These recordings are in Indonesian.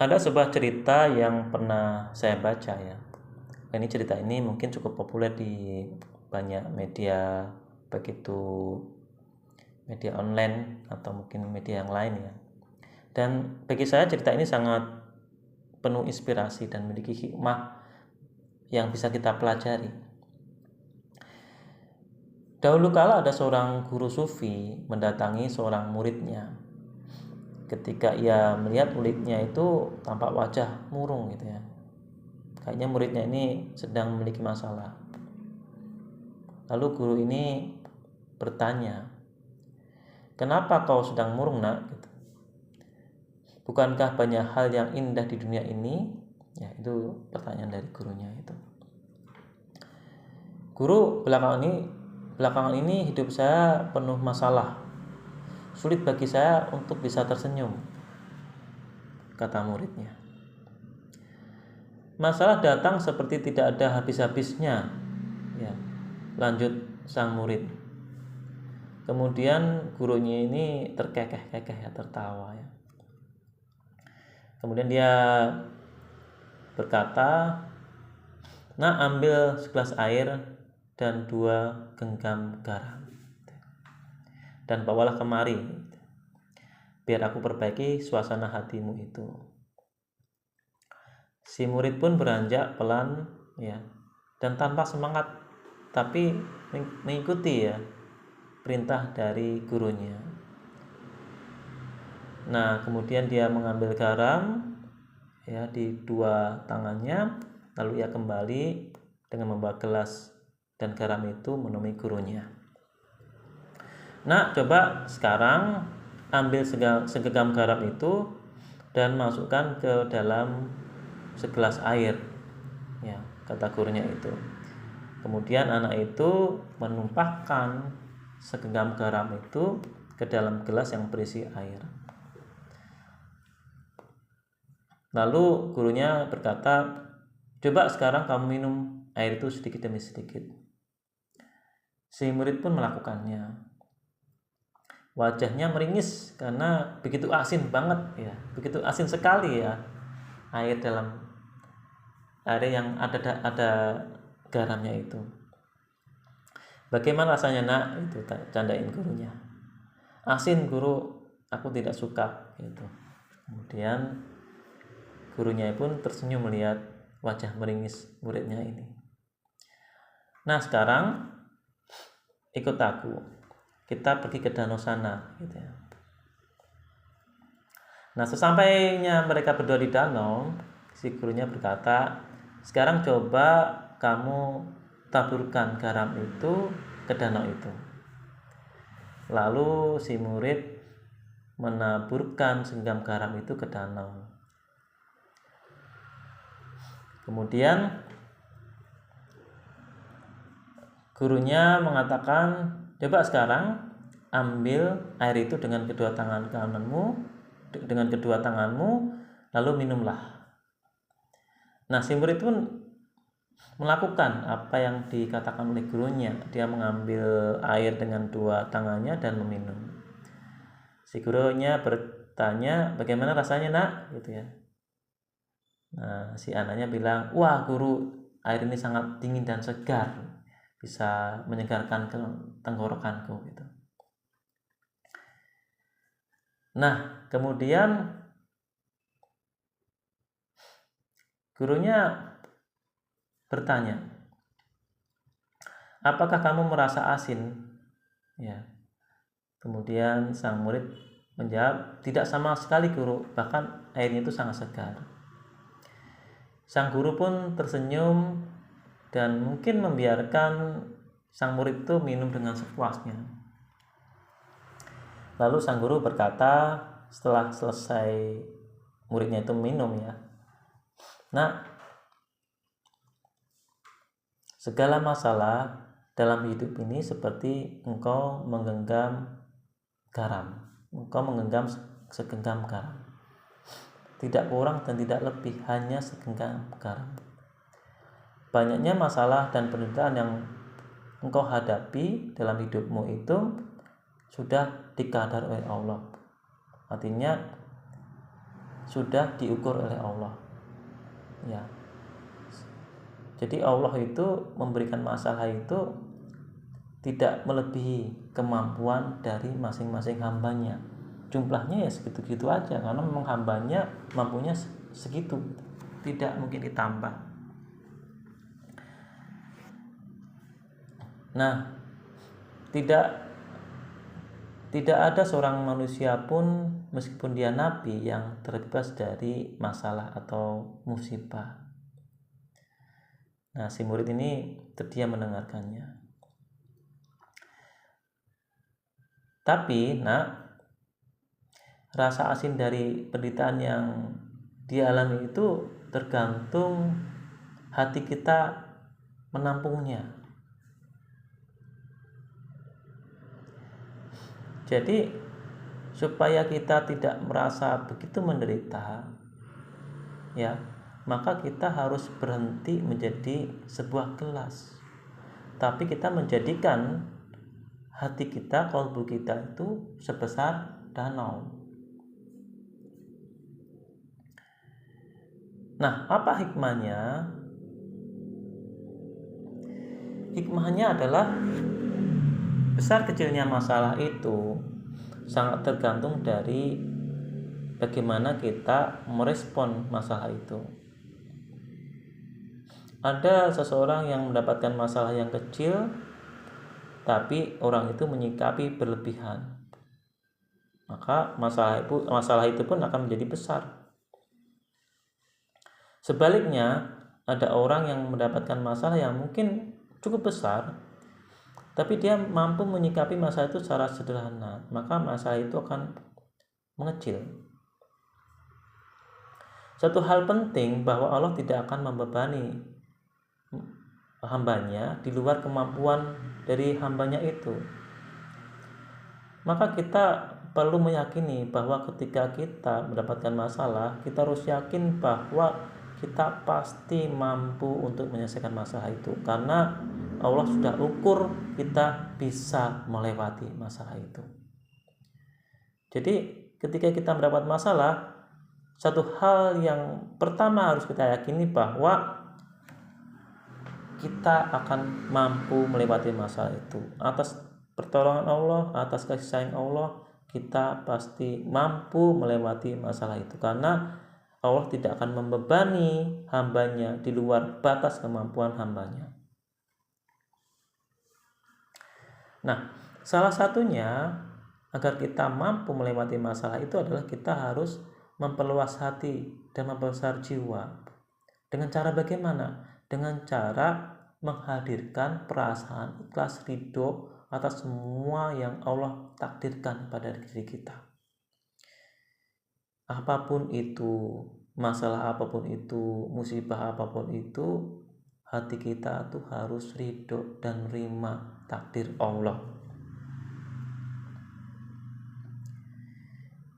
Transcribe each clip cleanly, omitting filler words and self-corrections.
Ada sebuah cerita yang pernah saya baca ya. Ini cerita ini mungkin cukup populer di banyak media, begitu media online atau mungkin media yang lain ya. Dan bagi saya cerita ini sangat penuh inspirasi dan memiliki hikmah yang bisa kita pelajari. Dahulu kala ada seorang guru sufi mendatangi seorang muridnya. Ketika ia melihat muridnya itu tampak wajah murung gitu ya. Kayaknya muridnya ini sedang memiliki masalah. Lalu guru ini bertanya, "Kenapa kau sedang murung, nak?" Gitu. "Bukankah banyak hal yang indah di dunia ini?" Ya, itu pertanyaan dari gurunya itu. "Guru, belakangan ini hidup saya penuh masalah. Sulit bagi saya untuk bisa tersenyum," kata muridnya. "Masalah datang seperti tidak ada habis-habisnya," ya, lanjut sang murid. Kemudian gurunya ini terkekeh-kekeh ya, tertawa ya. Kemudian dia berkata, "Nak, ambil segelas air dan 2 genggam garam dan bawalah kemari, biar aku perbaiki suasana hatimu itu." Si murid pun beranjak pelan ya, dan tanpa semangat, tapi mengikuti ya perintah dari gurunya. Nah, kemudian dia mengambil garam ya di 2 tangannya, lalu ia kembali dengan membawa gelas dan garam itu menemui gurunya. "Nak, coba sekarang ambil segenggam garam itu dan masukkan ke dalam segelas air," ya, kata gurunya itu. Kemudian anak itu menumpahkan segenggam garam itu ke dalam gelas yang berisi air. Lalu gurunya berkata, "Coba sekarang kamu minum air itu sedikit demi sedikit." Si murid pun melakukannya. Wajahnya meringis karena begitu asin banget ya, begitu asin sekali ya air dalam air yang ada garamnya itu. "Bagaimana rasanya, nak?" Itu candain gurunya. "Asin, guru, aku tidak suka," gitu. Kemudian gurunya pun tersenyum melihat wajah meringis muridnya ini. "Nah, sekarang ikut aku, kita pergi ke danau sana," gitu ya. Nah, sesampainya mereka berdua di danau, si gurunya berkata, "Sekarang coba kamu taburkan garam itu ke danau itu." Lalu si murid menaburkan segenggam garam itu ke danau. Kemudian gurunya mengatakan, "Coba sekarang ambil air itu dengan kedua tangan kananmu, lalu minumlah." Nah, si murid pun melakukan apa yang dikatakan oleh gurunya. Dia mengambil air dengan 2 tangannya dan meminum. Si gurunya bertanya, "Bagaimana rasanya, nak?" gitu ya. Nah, si anaknya bilang, "Wah, guru, air ini sangat dingin dan segar, bisa menyegarkan tenggorokanku," gitu. Nah, kemudian gurunya bertanya, "Apakah kamu merasa asin?" Ya. Kemudian sang murid menjawab, "Tidak sama sekali, guru, bahkan airnya itu sangat segar." Sang guru pun tersenyum dan mungkin membiarkan sang murid itu minum dengan sepuasnya. Lalu sang guru berkata setelah selesai muridnya itu minum ya, "Nah, segala masalah dalam hidup ini seperti engkau menggenggam garam. Engkau menggenggam segenggam garam. Tidak kurang dan tidak lebih, hanya segenggam garam. Banyaknya masalah dan penderitaan yang engkau hadapi dalam hidupmu itu sudah dikadar oleh Allah." Artinya sudah diukur oleh Allah. Ya. Jadi Allah itu memberikan masalah itu tidak melebihi kemampuan dari masing-masing hambanya. Jumlahnya ya segitu-gitu aja, karena memang hambanya mampunya segitu, tidak mungkin ditambah. Nah, tidak ada seorang manusia pun meskipun dia nabi yang terbebas dari masalah atau musibah. Nah, si murid ini terdiam mendengarkannya. Tapi, nak, rasa asin dari penderitaan yang dialami itu tergantung hati kita menampungnya. Jadi, supaya kita tidak merasa begitu menderita, ya, maka kita harus berhenti menjadi sebuah gelas, tapi kita menjadikan hati kita, kalbu kita itu sebesar danau. Nah, apa hikmahnya? Hikmahnya adalah besar kecilnya masalah itu sangat tergantung dari bagaimana kita merespon masalah itu. Ada seseorang yang mendapatkan masalah yang kecil, tapi orang itu menyikapi berlebihan, maka masalah itu pun akan menjadi besar. Sebaliknya, ada orang yang mendapatkan masalah yang mungkin cukup besar, tapi dia mampu menyikapi masalah itu secara sederhana, maka masalah itu akan mengecil. Satu hal penting bahwa Allah tidak akan membebani hambanya di luar kemampuan dari hambanya itu. Maka kita perlu meyakini bahwa ketika kita mendapatkan masalah, kita harus yakin bahwa kita pasti mampu untuk menyelesaikan masalah itu, karena Allah sudah ukur kita bisa melewati masalah itu. Jadi ketika kita mendapat masalah, satu hal yang pertama harus kita yakini bahwa kita akan mampu melewati masalah itu. Atas pertolongan Allah, atas kasih sayang Allah, kita pasti mampu melewati masalah itu, karena Allah tidak akan membebani hambanya di luar batas kemampuan hambanya. Nah, salah satunya agar kita mampu melewati masalah itu adalah kita harus memperluas hati dan membesar jiwa. Dengan cara bagaimana? Dengan cara menghadirkan perasaan ikhlas ridho atas semua yang Allah takdirkan pada diri kita. Apapun itu, masalah apapun itu, musibah apapun itu, hati kita tuh harus ridho dan menerima takdir Allah.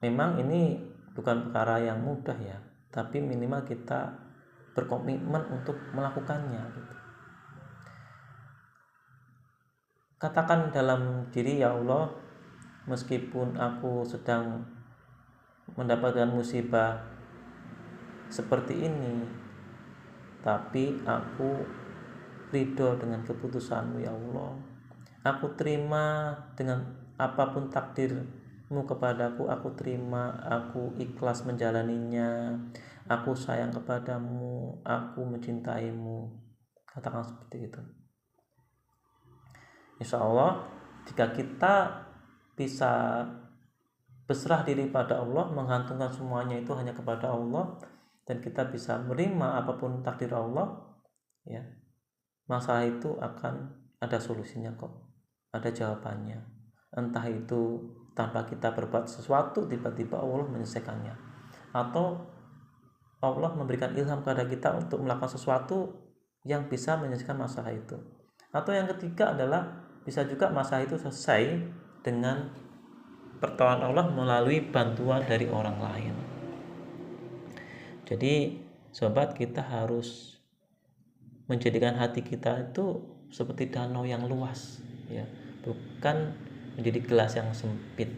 Memang ini bukan perkara yang mudah ya, tapi minimal kita berkomitmen untuk melakukannya gitu. Katakan dalam diri, ya Allah, meskipun aku sedang mendapatkan musibah seperti ini, tapi aku ridho dengan keputusanmu ya Allah. Aku terima dengan apapun takdirmu kepadaku, aku terima, aku ikhlas menjalaninya, aku sayang kepadamu, aku mencintaimu. Katakan seperti itu. Insya Allah, jika kita bisa berserah diri pada Allah, menggantungkan semuanya itu hanya kepada Allah, dan kita bisa menerima apapun takdir Allah, ya, masalah itu akan ada solusinya kok, ada jawabannya. Entah itu tanpa kita berbuat sesuatu, tiba-tiba Allah menyelesaikannya, atau Allah memberikan ilham kepada kita untuk melakukan sesuatu yang bisa menyelesaikan masalah itu. Atau yang ketiga adalah bisa juga masalah itu selesai dengan pertolongan Allah melalui bantuan dari orang lain. Jadi sobat, kita harus menjadikan hati kita itu seperti danau yang luas, ya, bukan menjadi gelas yang sempit.